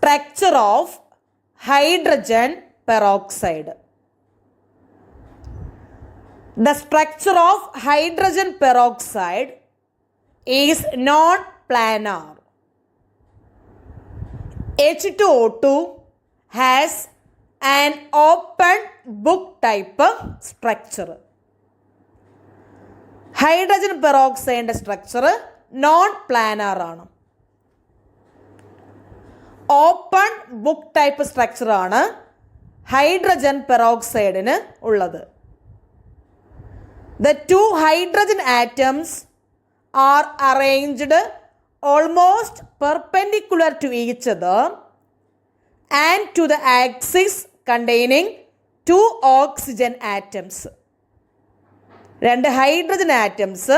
structure of hydrogen peroxide. The structure of hydrogen peroxide is non-planar. H2O2 has an open book type structure. Hydrogen പെറോക്സൈഡിൻ്റെ structure non planar ആണ്. Open book type സ്ട്രക്ചറാണ് hydrogen പെറോക്സൈഡിന് ഉള്ളത്. The two hydrogen atoms are arranged almost perpendicular to each other and to the axis containing two oxygen atoms. രണ്ട് hydrogen atoms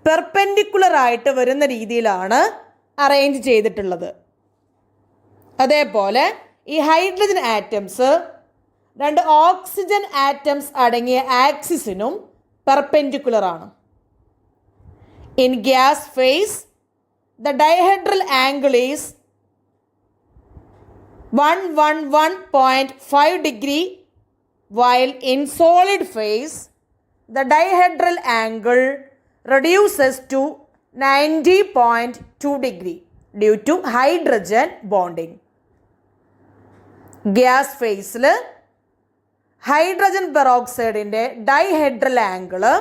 perpendicular ആയിട്ട് വരുന്ന രീതിയിലാണ് arrange ചെയ്തിട്ടുള്ളത്. അതേപോലെ ഈ ഹൈഡ്രജൻ ആറ്റംസ് രണ്ട് ഓക്സിജൻ ആറ്റംസ് അടങ്ങിയ ആക്സിസിനും പെർപെൻഡിക്കുലർ ആണ്. In gas phase the dihedral angle is 111.5 degree, while in solid phase the dihedral angle reduces to 90.2 degree due to hydrogen bonding. Gas ഫേസിൽ ഹൈഡ്രജൻ പെറോക്സൈഡിൻ്റെ ഡൈഹെഡ്രൽ ആംഗിള്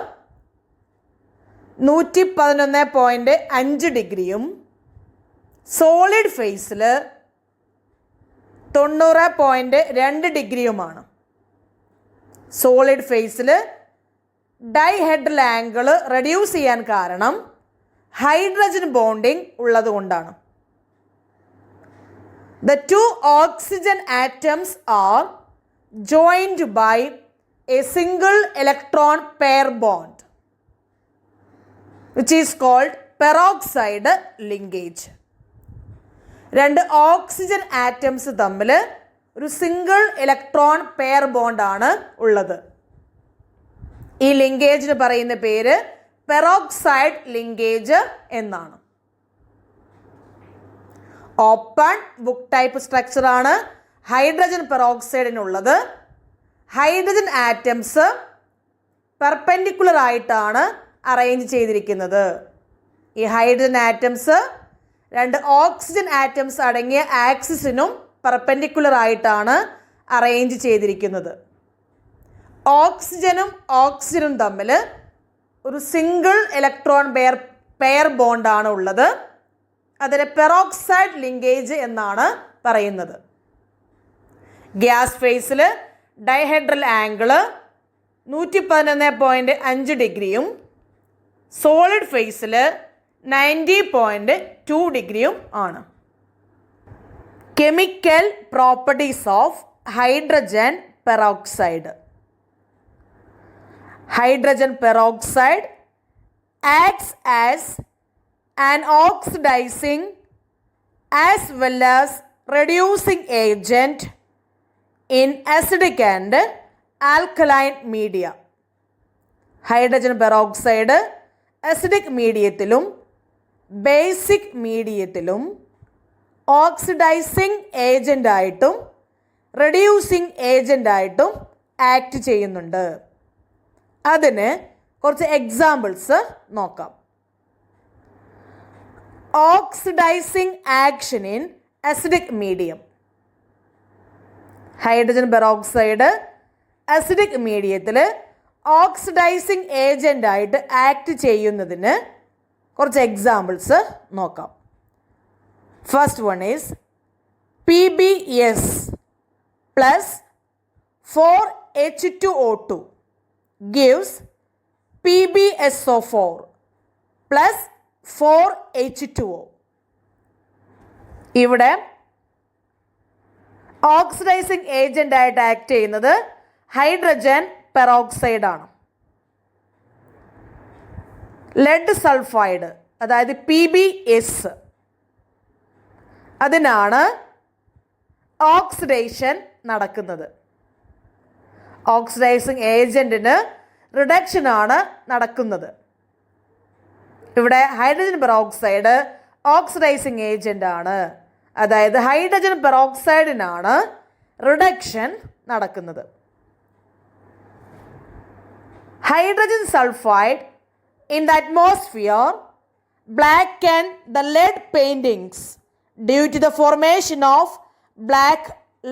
111.5 ഡിഗ്രിയും solid ഫേസിൽ 90.2 ഡിഗ്രിയുമാണ്. Solid ഫേസിൽ dihedral angle reduce ചെയ്യാൻ കാരണം hydrogen bonding ഉള്ളത് കൊണ്ടാണ്. The two oxygen atoms are joined by a single electron pair bond which is called peroxide linkage. രണ്ട് ഓക്സിജൻ ആറ്റംസ് തമ്മിൽ ഒരു സിംഗിൾ ഇലക്ട്രോൺ പെയർ ബോണ്ടാണ് ഉള്ളത്. ഈ ലിങ്കേജിന് പറയുന്ന പേര് പെറോക്സൈഡ് ലിങ്കേജ് എന്നാണ്. ഓപ്പൺ ബുക്ക് ടൈപ്പ് സ്ട്രക്ചറാണ് ഹൈഡ്രജൻ പെറോക്സൈഡിനുള്ളത്. ഹൈഡ്രജൻ ആറ്റംസ് പെർപെൻഡിക്കുലർ ആയിട്ടാണ് അറേഞ്ച് ചെയ്തിരിക്കുന്നത്. ഈ ഹൈഡ്രജൻ ആറ്റംസ് രണ്ട് ഓക്സിജൻ ആറ്റംസ് അടങ്ങിയ ആക്സിസിനും പെർപെൻഡിക്കുലർ ആയിട്ടാണ് അറേഞ്ച് ചെയ്തിരിക്കുന്നത്. ഓക്സിജനും തമ്മിൽ ഒരു സിംഗിൾ ഇലക്ട്രോൺ പെയർ ബോണ്ടാണ് ഉള്ളത്. അതിന് പെറോക്സൈഡ് ലിങ്കേജ് എന്നാണ് പറയുന്നത്. ഗ്യാസ് ഫേസിൽ ഡൈഹെഡ്രൽ ആംഗിള് 111.5 ഡിഗ്രിയും സോളിഡ് ഫേസിൽ 90.2 ഡിഗ്രിയും ആണ്. Chemical properties of hydrogen peroxide. Hydrogen peroxide acts as an oxidizing as well as reducing agent in acidic and alkaline media. Hydrogen peroxide acidic മീഡിയത്തിലും ബേസിക് മീഡിയത്തിലും oxidising ഏജൻ്റായിട്ടും റെഡ്യൂസിങ് ഏജൻ്റായിട്ടും act ചെയ്യുന്നുണ്ട്. അതിന് കുറച്ച് എക്സാമ്പിൾസ് നോക്കാം. ഓക്സിഡൈസിങ് ആക്ഷൻ ഇൻ അസിഡിക് മീഡിയം. Hydrogen peroxide acidic മീഡിയത്തിൽ ഓക്സിഡൈസിങ് ഏജൻ്റായിട്ട് ആക്ട് ചെയ്യുന്നതിന് കുറച്ച് എക്സാമ്പിൾസ് നോക്കാം. First one is PbS plus 4H2O2 gives PbSO4 plus 4H2O. ഇവിടെ ഓക്സിഡൈസിങ് ഏജൻ്റ് ആയിട്ട് ആക്ട് ചെയ്യുന്നത് ഹൈഡ്രജൻ പെറോക്സൈഡ് ആണ്. ലെഡ് സൾഫൈഡ് അതായത് PbS അതിനാണ് ഓക്സിഡേഷൻ നടക്കുന്നത്. ഓക്സിഡൈസിങ് ഏജൻറ്റിന് റിഡക്ഷനാണ് നടക്കുന്നത്. ഇവിടെ ഹൈഡ്രജൻ പെറോക്സൈഡ് ഓക്സിഡൈസിങ് ഏജൻ്റ് ആണ്. അതായത് ഹൈഡ്രജൻ പെറോക്സൈഡിനാണ് റിഡക്ഷൻ നടക്കുന്നത്. Hydrogen sulphide in the atmosphere blacken the lead paintings due to the formation of black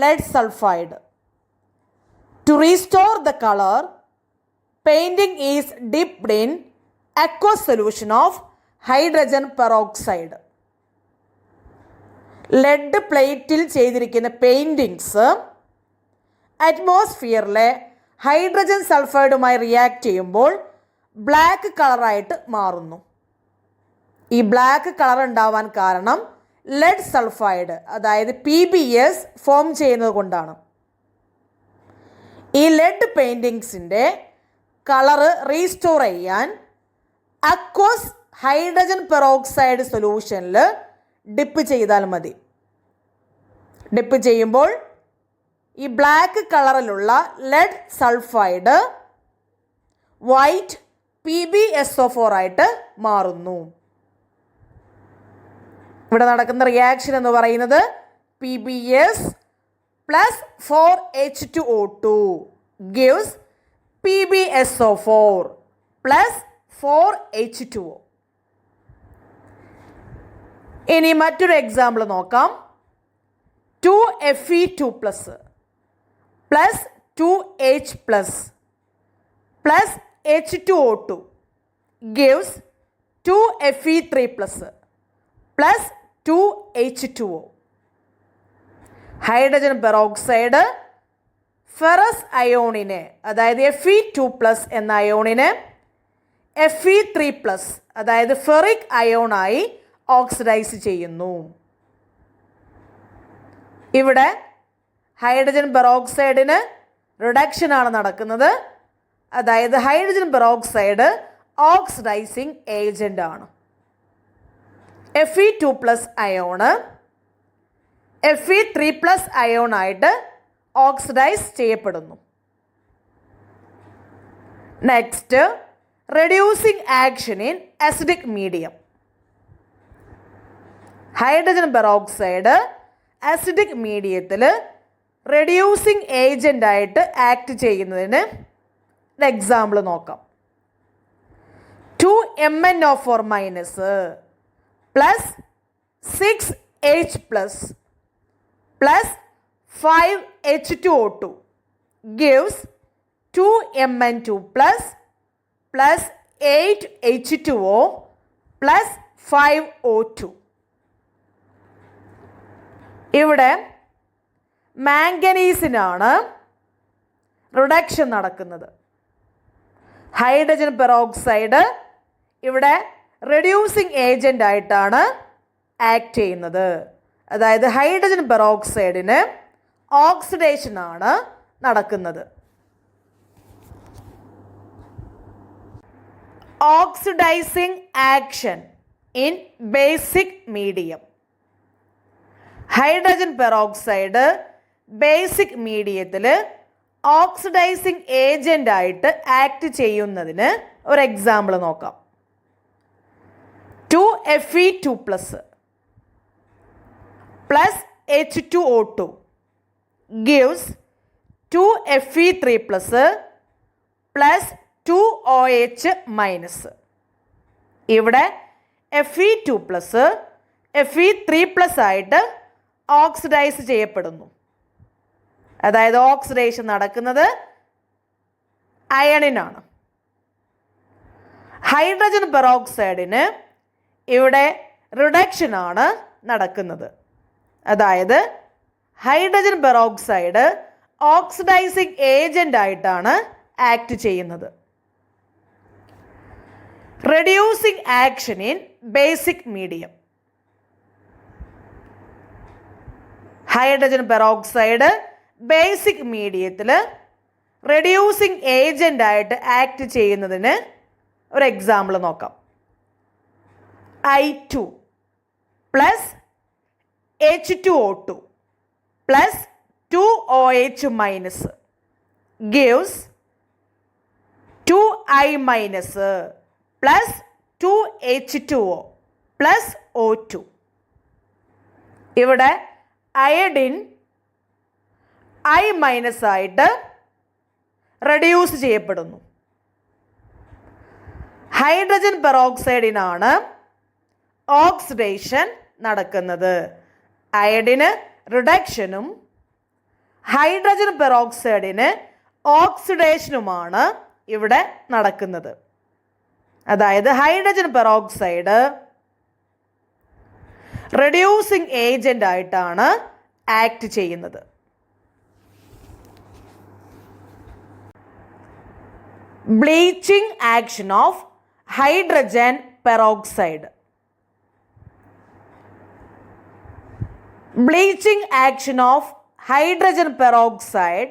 lead sulfide. To restore the color, painting is dipped in aqueous solution of hydrogen peroxide. Lead പ്ലേറ്റിൽ ചെയ്തിരിക്കുന്ന paintings അറ്റ്മോസ്ഫിയറിലെ hydrogen സൾഫൈഡുമായി react ചെയ്യുമ്പോൾ black കളറായിട്ട് മാറുന്നു. ഈ black colour ഉണ്ടാവാൻ കാരണം ലെഡ് സൾഫൈഡ് അതായത് PbS ഫോം ചെയ്യുന്നത് കൊണ്ടാണ്. ഈ ലെഡ് പെയിൻറ്റിങ്സിൻ്റെ കളറ് റീസ്റ്റോർ ചെയ്യാൻ അക്വസ് ഹൈഡ്രജൻ പെറോക്സൈഡ് സൊല്യൂഷനിൽ ഡിപ്പ് ചെയ്താൽ മതി. ഡിപ്പ് ചെയ്യുമ്പോൾ ഈ ബ്ലാക്ക് കളറിലുള്ള ലെഡ് സൾഫൈഡ് വൈറ്റ് PbSO4 ആയിട്ട് മാറുന്നു. ഇവിടെ നടക്കുന്ന റിയാക്ഷൻ എന്ന് പറയുന്നത് PbS plus 4H2O2 gives PbSO4 plus 4H2O. ഇനി മറ്റൊരു എക്സാമ്പിൾ നോക്കാം. 2Fe2 plus 2H plus H2O2 gives 2Fe3 plus 2H2O. Hydrogen peroxide ferrous അയോണിനെ അതായത് Fe2 എന്ന അയോണിനെ Fe3 അതായത് ഫെറിക് അയോണായി ഓക്സിഡൈസ് ചെയ്യുന്നു. ഇവിടെ ഹൈഡ്രജൻ പെറോക്സൈഡിന് റിഡക്ഷനാണ് നടക്കുന്നത്. അതായത് ഹൈഡ്രജൻ പെറോക്സൈഡ് ഓക്സിഡൈസിങ് ഏജൻ്റ് ആണ്. Fe2 അയോണ് Fe3 അയോണായിട്ട് ഓക്സിഡൈസ് ചെയ്യപ്പെടുന്നു. Next, reducing action in acidic മീഡിയം. ഹൈഡ്രജൻ പെറോക്സൈഡ് അസിഡിക് മീഡിയത്തിൽ റെഡ്യൂസിങ് ഏജൻ്റായിട്ട് ആക്ട് ചെയ്യുന്നതിന് ഒരു എക്സാമ്പിൾ നോക്കാം. 2MnO4- plus 6H plus 5H2O2 gives 2Mn2 plus 8H2O plus 5O2. ഇവിടെ മാംഗനീസിനാണ് റിഡക്ഷൻ നടക്കുന്നത്. Hydrogen peroxide ഇവിടെ റെഡ്യൂസിങ് ഏജൻ്റ് ആയിട്ടാണ് ആക്ട് ചെയ്യുന്നത്. അതായത് ഹൈഡ്രജൻ പെറോക്സൈഡിന് ഓക്സിഡേഷനാണ് നടക്കുന്നത്. Oxidising action in basic medium. Hydrogen peroxide basic മീഡിയത്തിൽ ഓക്സിഡൈസിങ് ഏജൻ്റ് ആയിട്ട് ആക്ട് ചെയ്യുന്നതിന് ഒരു എക്സാമ്പിൾ നോക്കാം. 2Fe2 plus H2O2 gives 2Fe3 plus 2OH-. ഇവിടെ Fe2 Fe3 ആയിട്ട് ഓക്സിഡൈസ് ചെയ്യപ്പെടുന്നു. അതായത് ഓക്സിഡേഷൻ നടക്കുന്നത് അയണിനാണ്. ഹൈഡ്രജൻ പെറോക്സൈഡിന് ഇവിടെ റിഡക്ഷനാണ് നടക്കുന്നത്. അതായത് ഹൈഡ്രജൻ പെറോക്സൈഡ് ഓക്സിഡൈസിങ് ഏജൻ്റ് ആയിട്ടാണ് ആക്ട് ചെയ്യുന്നത്. Reducing action in basic medium. Hydrogen peroxide basic മീഡിയത്തിൽ റെഡ്യൂസിങ് ഏജൻ്റ് ആയിട്ട് ആക്ട് ചെയ്യുന്നതിന് ഒരു എക്സാമ്പിൾ നോക്കാം. I2 plus H2O2 plus 2OH- gives 2I- plus 2H2O plus O2. ഇവിടെ അയഡിൻ I- ആയിട്ട് റെഡ്യൂസ് ചെയ്യപ്പെടുന്നു. ഹൈഡ്രജൻ പെറോക്സൈഡിനാണ് ഓക്സിഡേഷൻ നടക്കുന്നത്. അയഡിന് റിഡക്ഷനും ഹൈഡ്രജൻ പെറോക്സൈഡിന് ഓക്സിഡേഷനുമാണ് ഇവിടെ നടക്കുന്നത്. അതായത് ഹൈഡ്രജൻ പെറോക്സൈഡ് റെഡ്യൂസിങ് ഏജന്റ് ആയിട്ടാണ് ആക്ട് ചെയ്യുന്നത്. Bleaching action of hydrogen peroxide. Bleaching action of hydrogen peroxide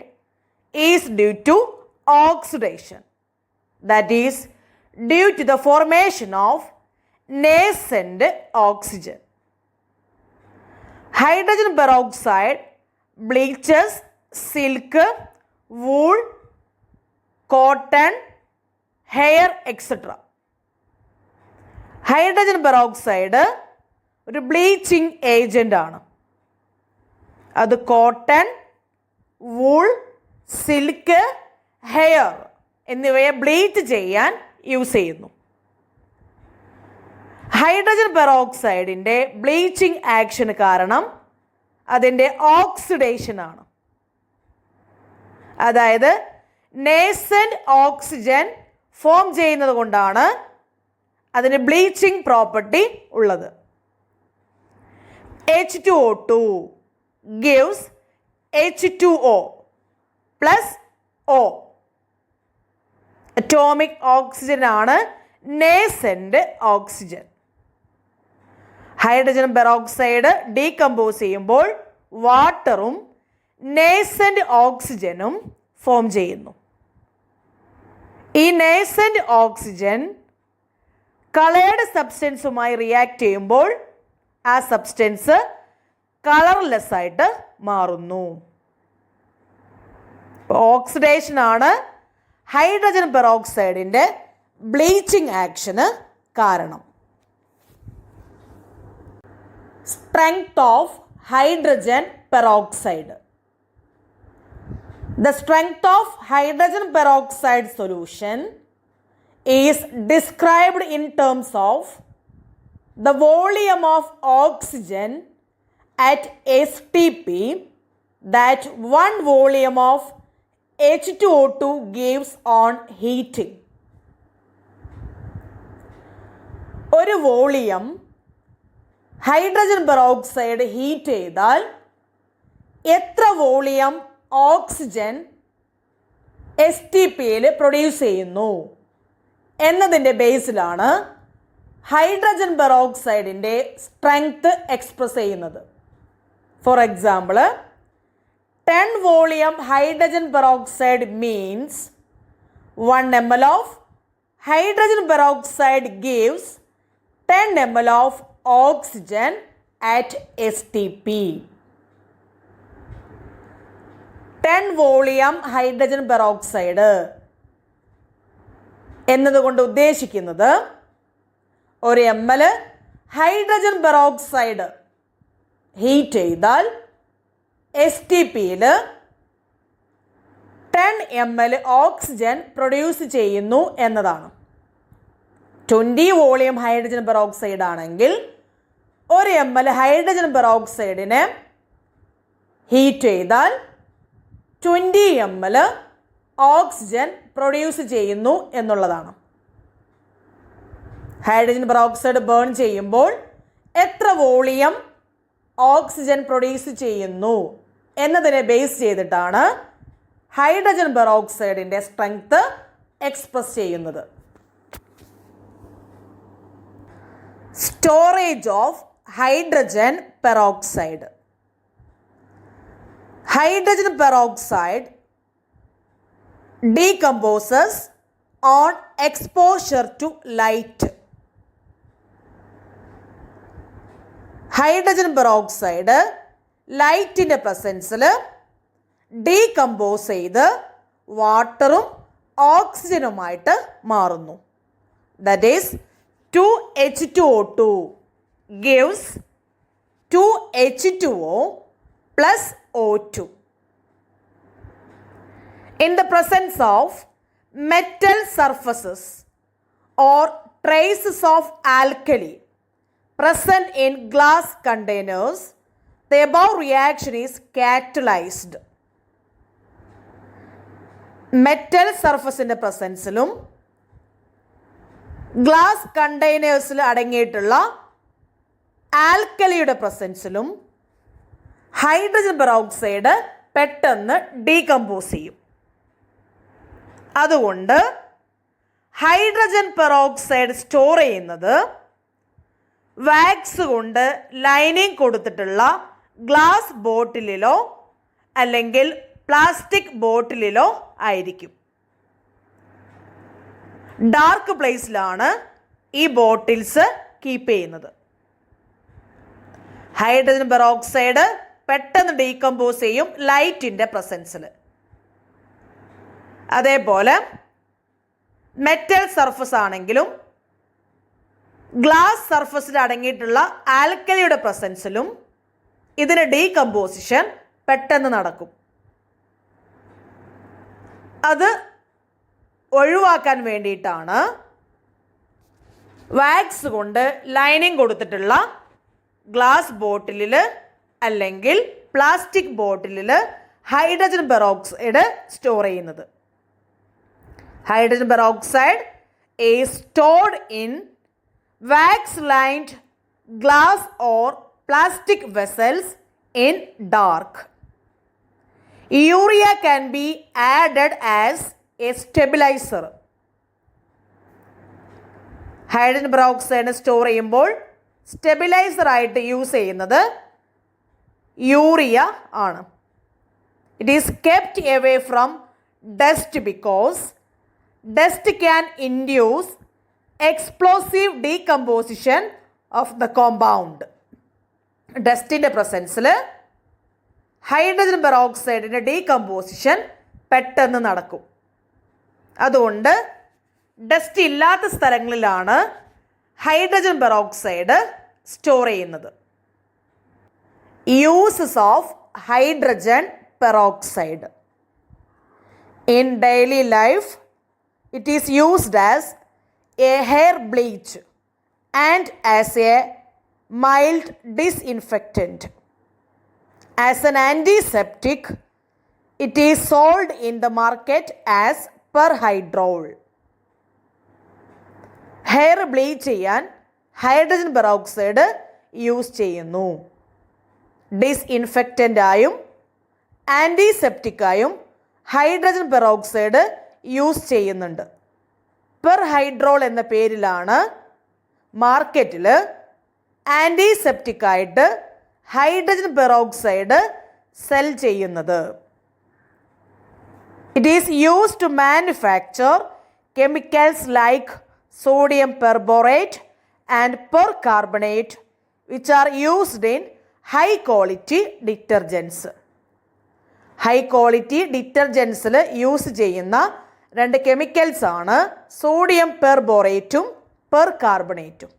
is due to oxidation, that is due to the formation of nascent oxygen. Hydrogen peroxide bleaches silk, wool, cotton, hair, etc. Hydrogen peroxide ഒരു bleaching agent ആണ്. അത് cotton, wool, silk, hair എന്നിവയെ bleach ചെയ്യാൻ use ചെയ്യുന്നു. Hydrogen പെറോക്സൈഡിൻ്റെ bleaching ആക്ഷന് കാരണം അതിൻ്റെ ഓക്സിഡേഷനാണ്. അതായത് നേസന്റ് ഓക്സിജൻ ഫോം ചെയ്യുന്നത് കൊണ്ടാണ് അതിന് ബ്ലീച്ചിങ് പ്രോപ്പർട്ടി ഉള്ളത്. H2O2 gives H2O plus O. Atomic oxygen ആണ് nascent oxygen. Hydrogen peroxide decompose ചെയ്യുമ്പോൾ വാട്ടറും നേസന്റ് ഓക്സിജനും ഫോം ചെയ്യുന്നു. ഈ നേസന്റ് ഓക്സിജൻ കളേർഡ് സബ്സ്റ്റൻസുമായി റിയാക്ട് ചെയ്യുമ്പോൾ ആ സബ്സ്റ്റൻസ് കളർലെസ് ആയിട്ട് മാറുന്നു. ഓക്സിഡേഷൻ ആണ് ഹൈഡ്രജൻ പെറോക്സൈഡിൻ്റെ ബ്ലീച്ചിങ് ആക്ഷന് കാരണം. Strength of hydrogen peroxide. The strength of hydrogen peroxide solution is described in terms of the volume of oxygen at STP that one volume of H2O2 gives on heating. ഒരു volume hydrogen peroxide heat ചെയ്താൽ എത്ര volume oxygen STPയിൽ produce ചെയ്യുന്നു എന്നതിൻ്റെ ബേസിലാണ് hydrogen പെറോക്സൈഡിൻ്റെ strength express ചെയ്യുന്നത്. For example, 10 volume hydrogen peroxide means 1 ml of hydrogen peroxide gives 10 ml of oxygen at STP. 10 volume hydrogen peroxide എന്നതുകൊണ്ട് ഉദ്ദേശിക്കുന്നത് 1 ml hydrogen peroxide heat ചെയ്താൽ STPയിൽ 10 ml oxygen produce ചെയ്യുന്നു എന്നതാണ്. 20 volume hydrogen peroxide ആണെങ്കിൽ 1 ml hydrogen പെറോക്സൈഡിനെ heat ചെയ്താൽ 20 ml oxygen produce ചെയ്യുന്നു എന്നുള്ളതാണ്. Hydrogen peroxide burn ചെയ്യുമ്പോൾ എത്ര വോളിയം ഓക്സിജൻ പ്രൊഡ്യൂസ് ചെയ്യുന്നു എന്നതിനെ ബേസ് ചെയ്തിട്ടാണ് ഹൈഡ്രജൻ പെറോക്സൈഡിൻ്റെ സ്ട്രെങ്ത് എക്സ്പ്രസ് ചെയ്യുന്നത്. Storage of hydrogen peroxide. Hydrogen peroxide decomposes on exposure to light. Hydrogen peroxide ലൈറ്റിൻ്റെ പ്രസൻസിൽ ഡീകമ്പോസ് ചെയ്ത് വാട്ടറും ഓക്സിജനുമായിട്ട് മാറുന്നു. That is 2H2O2 gives 2H2O plus O2. In the presence of metal surfaces or traces of alkali present in glass containers, the above reaction is catalyzed. Metal സർഫസിൻ്റെ പ്രസൻസിലും glass കണ്ടെയ്നേഴ്സിൽ അടങ്ങിയിട്ടുള്ള ആൽക്കലിയുടെ പ്രസൻസിലും ഹൈഡ്രജൻ പെറോക്സൈഡ് പെട്ടെന്ന് ഡീകമ്പോസ് ചെയ്യും. അതുകൊണ്ട് hydrogen peroxide store ചെയ്യുന്നത് വാക്സ് കൊണ്ട് ലൈനിങ് കൊടുത്തിട്ടുള്ള ഗ്ലാസ് ബോട്ടിലിലോ അല്ലെങ്കിൽ പ്ലാസ്റ്റിക് ബോട്ടിലിലോ ആയിരിക്കും. ഡാർക്ക് പ്ലേസിലാണ് ഈ ബോട്ടിൽസ് കീപ്പ് ചെയ്യുന്നത്. ഹൈഡ്രജൻ പെറോക്സൈഡ് പെട്ടെന്ന് ഡീകമ്പോസ് ചെയ്യും ലൈറ്റിൻ്റെ പ്രസൻസിൽ. അതേപോലെ മെറ്റൽ സർഫസ് ആണെങ്കിലും ഗ്ലാസ് സർഫസിൽ അടങ്ങിയിട്ടുള്ള ആൽക്കലിയുടെ പ്രസൻസിലും ഇതിന് ഡീകമ്പോസിഷൻ പെട്ടെന്ന് നടക്കും. അത് ഒഴിവാക്കാൻ വേണ്ടിയിട്ടാണ് വാക്സ് കൊണ്ട് ലൈനിങ് കൊടുത്തിട്ടുള്ള ഗ്ലാസ് ബോട്ടിലിൽ അല്ലെങ്കിൽ പ്ലാസ്റ്റിക് ബോട്ടിലിൽ ഹൈഡ്രജൻ പെറോക്സൈഡ് സ്റ്റോർ ചെയ്യുന്നത്. Hydrogen peroxide is stored in wax lined glass or plastic vessels in dark. Urea can be added as a stabilizer. Hydrogen peroxide store ചെയ്യുമ്പോൾ സ്റ്റെബിലൈസർ ആയിട്ട് use ചെയ്യുന്നത് urea ആണ്. It is kept away from dust because dust can induce explosive decomposition of the compound. ഡസ്റ്റിൻ്റെ പ്രസൻസിൽ hydrogen പെറോക്സൈഡിൻ്റെ decomposition പെട്ടെന്ന് നടക്കും. അതുകൊണ്ട് ഡസ്റ്റ് ഇല്ലാത്ത സ്ഥലങ്ങളിലാണ് ഹൈഡ്രജൻ പെറോക്സൈഡ് സ്റ്റോർ ചെയ്യുന്നത്. Uses of hydrogen peroxide in daily life. It is used as A hair bleach and as A mild ഡിസ്ഇൻഫെക്റ്റൻറ്റ്. As an antiseptic, it is sold in the market as perhydrol. Hair bleach ചെയ്യാൻ hydrogen peroxide use ചെയ്യുന്നു. ഡിസ്ഇൻഫെക്റ്റൻ്റായും ആൻറ്റിസെപ്റ്റിക്കായും hydrogen peroxide use ചെയ്യുന്നുണ്ട്. Perhydrol എന്ന പേരിലാണ് മാർക്കറ്റിൽ ആൻറ്റിസെപ്റ്റിക്കായിട്ട് hydrogen peroxide sell ചെയ്യുന്നത്. It is used to manufacture chemicals like sodium perborate and percarbonate, which are used in high quality detergents. High quality ഡിറ്റർജൻസിൽ യൂസ് ചെയ്യുന്ന രണ്ട് കെമിക്കൽസ് ആണ് സോഡിയം പെർബോറേറ്റും പെർകാർബണേറ്റും.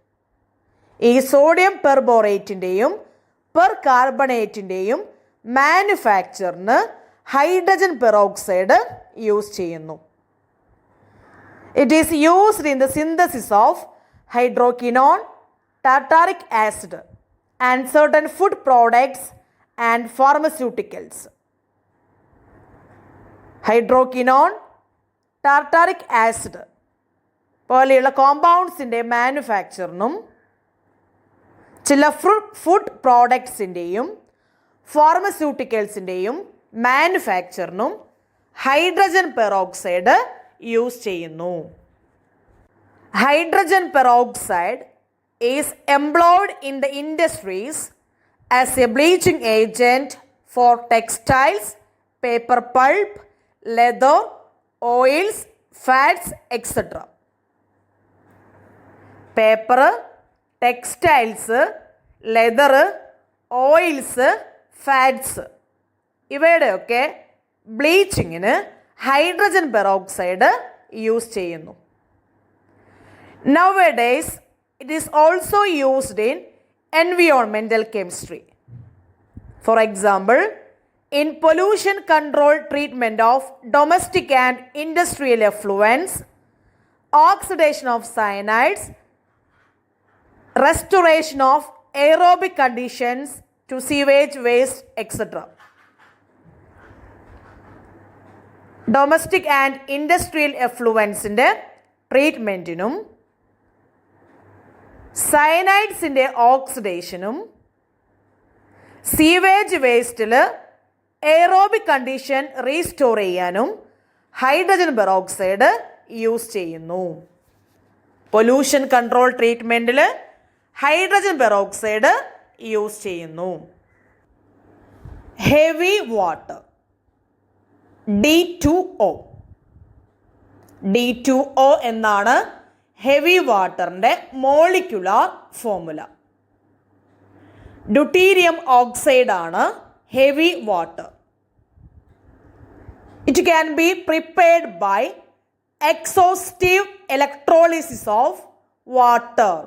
ഈ സോഡിയം പെർബോറേറ്റിൻ്റെയും പെർകാർബണേറ്റിൻ്റെയും മാനുഫാക്ചറിന് ഹൈഡ്രജൻ പെറോക്സൈഡ് യൂസ് ചെയ്യുന്നു. It is used in the synthesis of hydroquinone, tartaric acid, and certain food products and pharmaceuticals. Hydroquinone, tartaric acid പോലെയുള്ള കോമ്പൗണ്ട്സിൻ്റെ മാനുഫാക്ചറിനും ചില ഫുഡ് പ്രോഡക്ട്സിൻ്റെയും ഫാർമസ്യൂട്ടിക്കൽസിൻ്റെയും മാനുഫാക്ചറിനും ഹൈഡ്രജൻ പെറോക്സൈഡ് യൂസ് ചെയ്യുന്നു. Hydrogen peroxide is employed in the industries as a bleaching agent for textiles, paper pulp, leather, oils, fats etcetera. Paper, textiles, leather, oils, fats ഇവയുടെയൊക്കെ ബ്ലീച്ചിങ്ങിന് ഹൈഡ്രജൻ പെറോക്സൈഡ് യൂസ് ചെയ്യുന്നു. Nowadays, it is also used in environmental chemistry. For example, in pollution control treatment of domestic and industrial effluents, oxidation of cyanides, restoration of aerobic conditions to sewage waste, etc. Domestic and industrial എഫ്ലുവൻസിൻ്റെ ട്രീറ്റ്മെൻറ്റിനും സയനൈഡ്സിൻ്റെ ഓക്സിഡേഷനും sewage വേസ്റ്റിൽ aerobic condition restore ചെയ്യാനും hydrogen peroxide use ചെയ്യുന്നു. Pollution control ട്രീറ്റ്മെൻറ്റിൽ hydrogen peroxide use ചെയ്യുന്നു. Heavy water D2O. D2O എന്നാണ് ഹെവി വാട്ടറിൻ്റെ മോളിക്യുലാർ ഫോർമുല. ഡ്യൂട്ടീരിയം ഓക്സൈഡ് ആണ് heavy water. It can be prepared by exhaustive electrolysis of water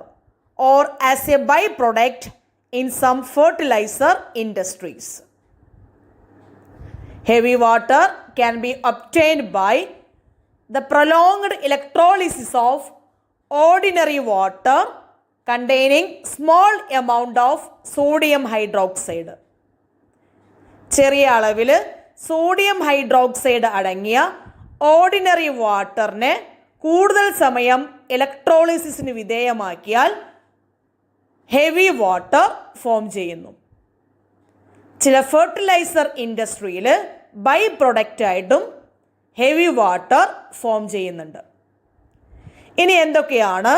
or as a by product in some fertiliser industries. Heavy water can be obtained by the prolonged electrolysis of ordinary water containing small amount of sodium hydroxide. ചെറിയ അളവിൽ sodium hydroxide അടങ്ങിയ ordinary വാട്ടറിനെ കൂടുതൽ സമയം ഇലക്ട്രോളിസിസിന് വിധേയമാക്കിയാൽ heavy water form ചെയ്യുന്നു. ചില ഫെർട്ടിലൈസർ ഇൻഡസ്ട്രിയിൽ ബൈ പ്രൊഡക്റ്റായിട്ടും ഹെവി വാട്ടർ ഫോം ചെയ്യുന്നുണ്ട്. ഇനി എന്തൊക്കെയാണ്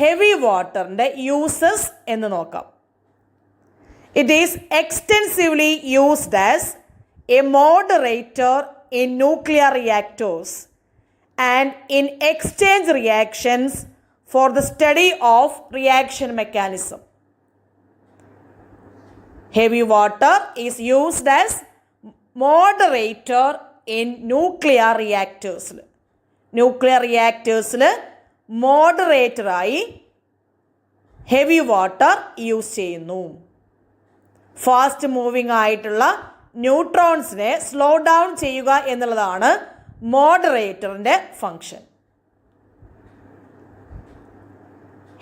ഹെവി വാട്ടറിൻ്റെ യൂസസ് എന്ന് നോക്കാം. It is extensively used as a moderator in nuclear reactors and in exchange reactions for the study of reaction mechanism. Heavy water is used as moderator in nuclear reactors. Nuclear റിയാക്ടേഴ്സിൽ മോഡറേറ്ററായി heavy water use ചെയ്യുന്നു. Fast moving ആയിട്ടുള്ള ന്യൂട്രോൺസിനെ slow down ചെയ്യുക എന്നുള്ളതാണ് മോഡറേറ്ററിൻ്റെ function.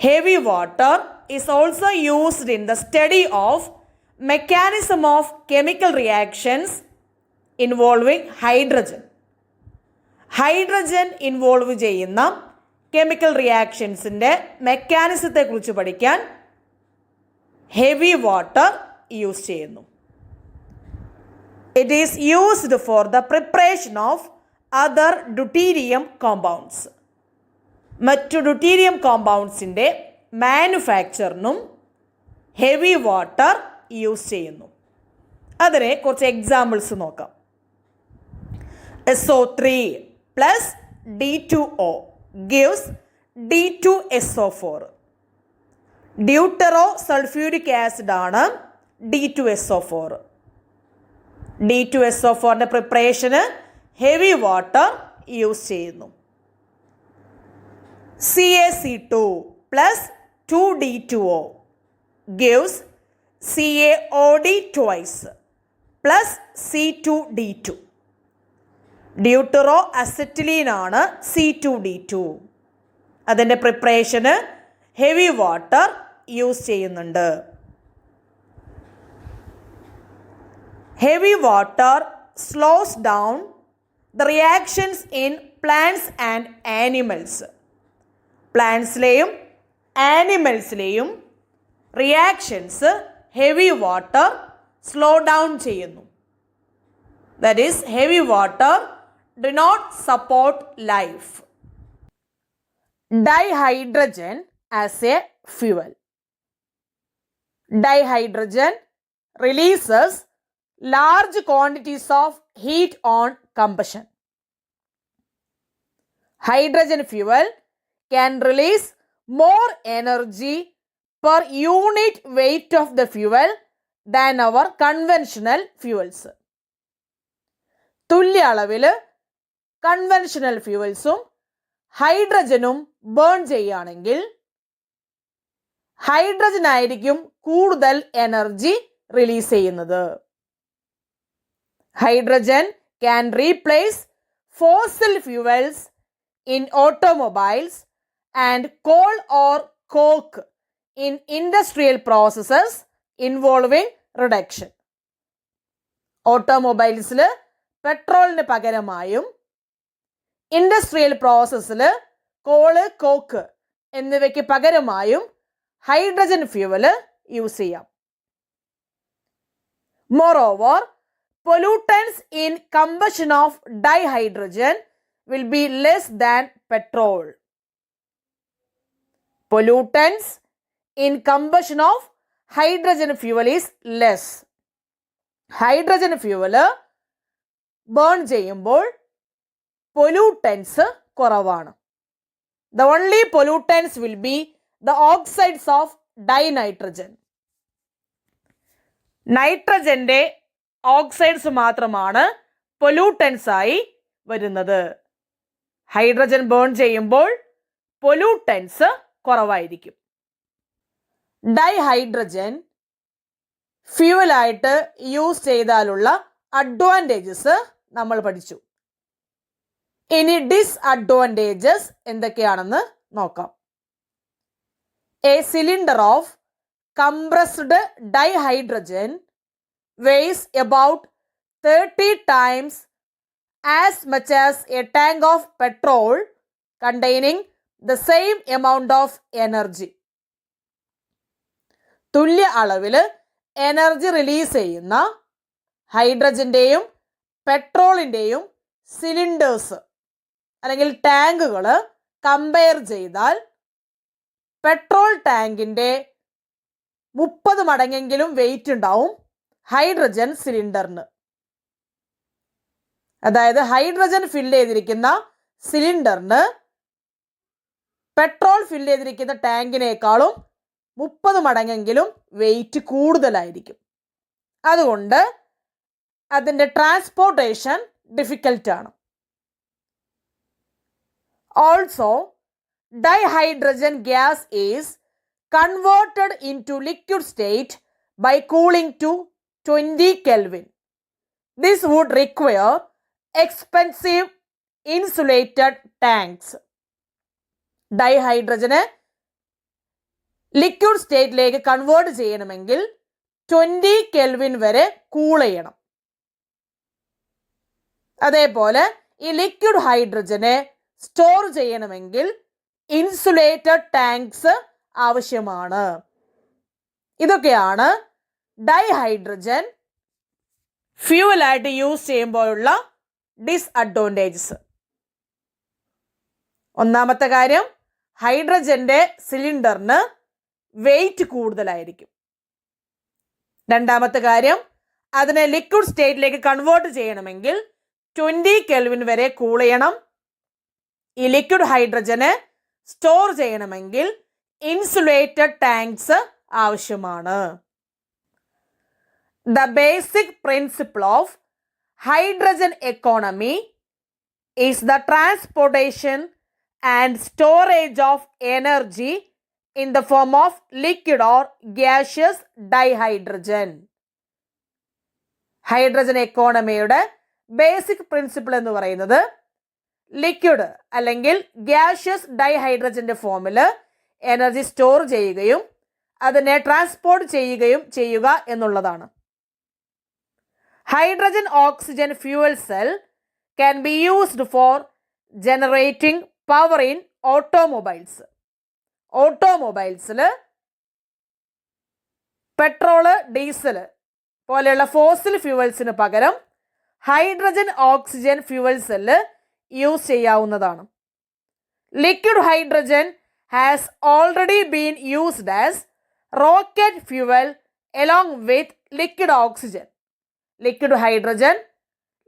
Heavy water is also used in the study of mechanism of chemical reactions involving hydrogen. Hydrogen involve ചെയ്യുന്ന chemical റിയാക്ഷൻസിൻ്റെ മെക്കാനിസത്തെ കുറിച്ച് പഠിക്കാൻ ഹെവി വാട്ടർ യൂസ് ചെയ്യുന്നു. It is used for the preparation of other deuterium compounds. മറ്റു deuterium കോമ്പൗണ്ട്സിൻ്റെ മാനുഫാക്ചറിനും heavy water use ചെയ്യുന്നു. അതിനെ കുറച്ച് എക്സാമ്പിൾസ് നോക്കാം. SO3 plus D2O gives D2SO4. Deutero sulphuric acid ആണ് D2SO4. D2SO4ൻ്റെ പ്രിപ്പറേഷന് ഹെവി വാട്ടർ യൂസ് ചെയ്യുന്നു. CaC2 plus 2D2O gives CaOD twice plus C2D2. Deutero acetylene ആണ് C2D2. അതിൻ്റെ പ്രിപ്പറേഷന് ഹെവി വാട്ടർ യൂസ് ചെയ്യുന്നുണ്ട്. Heavy water slows down the reactions in plants and animals. പ്ലാന്റ്സിലെയും ആനിമൽസിലെയും reactions heavy water slow down ചെയ്യുന്നു. That is heavy water do not support life. Dihydrogen as a fuel. Dihydrogen releases large quantities of heat on combustion. Hydrogen fuel can release more energy per unit weight of the fuel than our conventional fuels. തുല്യ അളവിൽ conventional ഫ്യൂവൽസും ഹൈഡ്രജനും burn ചെയ്യുകയാണെങ്കിൽ hydrogen ആയിരിക്കും കൂടുതൽ energy release ചെയ്യുന്നത്. Hydrogen can replace fossil fuels in automobiles and coal or coke in industrial processes involving reduction. ഓട്ടോമൊബൈൽസിൽ പെട്രോളിന് പകരമായും ഇൻഡസ്ട്രിയൽ പ്രോസസ്സിൽ കോള്, കോക്ക് എന്നിവയ്ക്ക് പകരമായും ഹൈഡ്രജൻ ഫ്യൂവൽ യൂസ് ചെയ്യാം. Moreover, pollutants in combustion of dihydrogen will be less than petrol. Pollutants in combustion of hydrogen fuel is less. Hydrogen fuel burn ചെയ്യുമ്പോൾ pollutants കുറവാണ്. The only pollutants will be the oxides of dinitrogen. നൈട്രജന്റെ oxides മാത്രമാണ് pollutants ആയി വരുന്നത്. Hydrogen burn ചെയ്യുമ്പോൾ pollutants കുറവായിരിക്കും. Dihydrogen ഫ്യൂവലായിട്ട് use ചെയ്താലുള്ള അഡ്വാൻറ്റേജസ് നമ്മൾ പഠിച്ചു. ഇനി ഡിസ്അഡ്വാൻറ്റേജസ് എന്തൊക്കെയാണെന്ന് നോക്കാം. A cylinder of compressed dihydrogen weighs about 30 times as much as a tank of petrol containing the same amount of energy. തുല്യ അളവിൽ എനർജി റിലീസ് ചെയ്യുന്ന ഹൈഡ്രജന്റെയും പെട്രോളിന്റെയും സിലിണ്ടേഴ്സ് അല്ലെങ്കിൽ ടാങ്കുകൾ കമ്പയർ ചെയ്താൽ പെട്രോൾ ടാങ്കിന്റെ 30 മടങ്ങെങ്കിലും വെയിറ്റ് ഉണ്ടാവും ഹൈഡ്രജൻ സിലിണ്ടറിന്. അതായത് ഹൈഡ്രജൻ ഫില്ല് ചെയ്തിരിക്കുന്ന സിലിണ്ടറിന് പെട്രോൾ ഫില്ല് ചെയ്തിരിക്കുന്ന ടാങ്കിനേക്കാളും 30 മടങ്ങെങ്കിലും വെയിറ്റ് കൂടുതലായിരിക്കും. അതുകൊണ്ട് അതിൻ്റെ ട്രാൻസ്പോർട്ടേഷൻ ഡിഫിക്കൽട്ടാണ്. Also dihydrogen gas is converted into liquid state by cooling to 20 Kelvin. This would require expensive insulated tanks. ഡൈഹൈഡ്രജന് ലിക്വിഡ് സ്റ്റേറ്റിലേക്ക് കൺവേർട്ട് ചെയ്യണമെങ്കിൽ 20 കെൽവിൻ വരെ കൂൾ ചെയ്യണം. അതേപോലെ ഈ ലിക്വിഡ് ഹൈഡ്രജനെ സ്റ്റോർ ചെയ്യണമെങ്കിൽ ഇൻസുലേറ്റഡ് ടാങ്ക്സ് ആവശ്യമാണ്. ഇതൊക്കെയാണ് ഡൈഹൈഡ്രജൻ ഫ്യൂവലായിട്ട് യൂസ് ചെയ്യുമ്പോഴുള്ള ഡിസ്അഡ്വാൻറ്റേജസ്. ഒന്നാമത്തെ കാര്യം, ഹൈഡ്രജന്റെ സിലിണ്ടറിന് വെയിറ്റ് കൂടുതലായിരിക്കും. രണ്ടാമത്തെ കാര്യം, അതിനെ ലിക്വിഡ് സ്റ്റേറ്റിലേക്ക് കൺവേർട്ട് ചെയ്യണമെങ്കിൽ 20 കെൽവിൻ വരെ കൂൾ ചെയ്യണം. ഈ ലിക്വിഡ് ഹൈഡ്രജന് സ്റ്റോർ ചെയ്യണമെങ്കിൽ ഇൻസുലേറ്റഡ് ടാങ്ക്സ് ആവശ്യമാണ്. The basic principle of hydrogen economy is the transportation and storage of energy in the form of liquid or gaseous dihydrogen. Hydrogen എക്കോണമിയുടെ ബേസിക് പ്രിൻസിപ്പിൾ എന്ന് പറയുന്നത് liquid അല്ലെങ്കിൽ gaseous ഡൈഹൈഡ്രജന്റെ ഫോമിൽ energy store ചെയ്യുകയും അതിനെ transport ചെയ്യുക എന്നുള്ളതാണ്. Hydrogen oxygen fuel cell can be used for generating power in automobiles. ഓട്ടോമൊബൈൽസിൽ പെട്രോള്, ഡീസല് പോലെയുള്ള ഫോസിൽ ഫ്യൂവൽസിന് പകരം hydrogen oxygen fuel cell use ചെയ്യാവുന്നതാണ്. Liquid hydrogen has already been used as rocket fuel along with liquid oxygen. Liquid hydrogen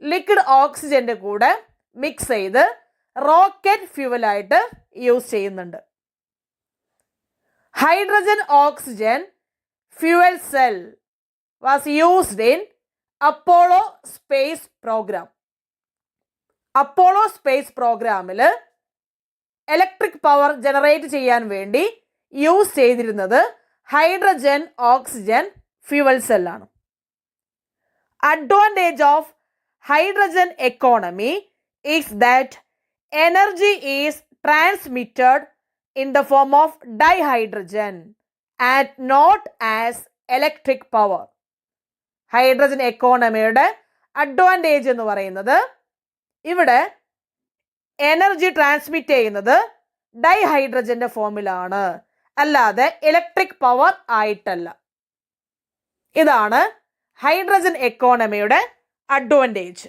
liquid ഓക്സിജന്റെ കൂടെ mix ചെയ്ത് rocket ഫ്യൂവലായിട്ട് use ചെയ്യുന്നുണ്ട്. Hydrogen oxygen fuel cell was used in Apollo space programme. Apollo space പ്രോഗ്രാമിൽ electric power generate ചെയ്യാൻ വേണ്ടി use ചെയ്തിരുന്നത് hydrogen oxygen fuel സെല്ലാണ്. Advantage of hydrogen economy is that energy is transmitted in the form of dihydrogen and not as electric power. Hydrogen എക്കോണമിയുടെ advantage എന്ന് പറയുന്നത് ഇവിടെ energy transmit ചെയ്യുന്നത് ഡൈഹൈഡ്രജന്റെ ഫോമിലാണ്, അല്ലാതെ ഇലക്ട്രിക് പവർ ആയിട്ടല്ല. ഇതാണ് ഹൈഡ്രജൻ എക്കോണമിയുടെ അഡ്വാൻറ്റേജ്.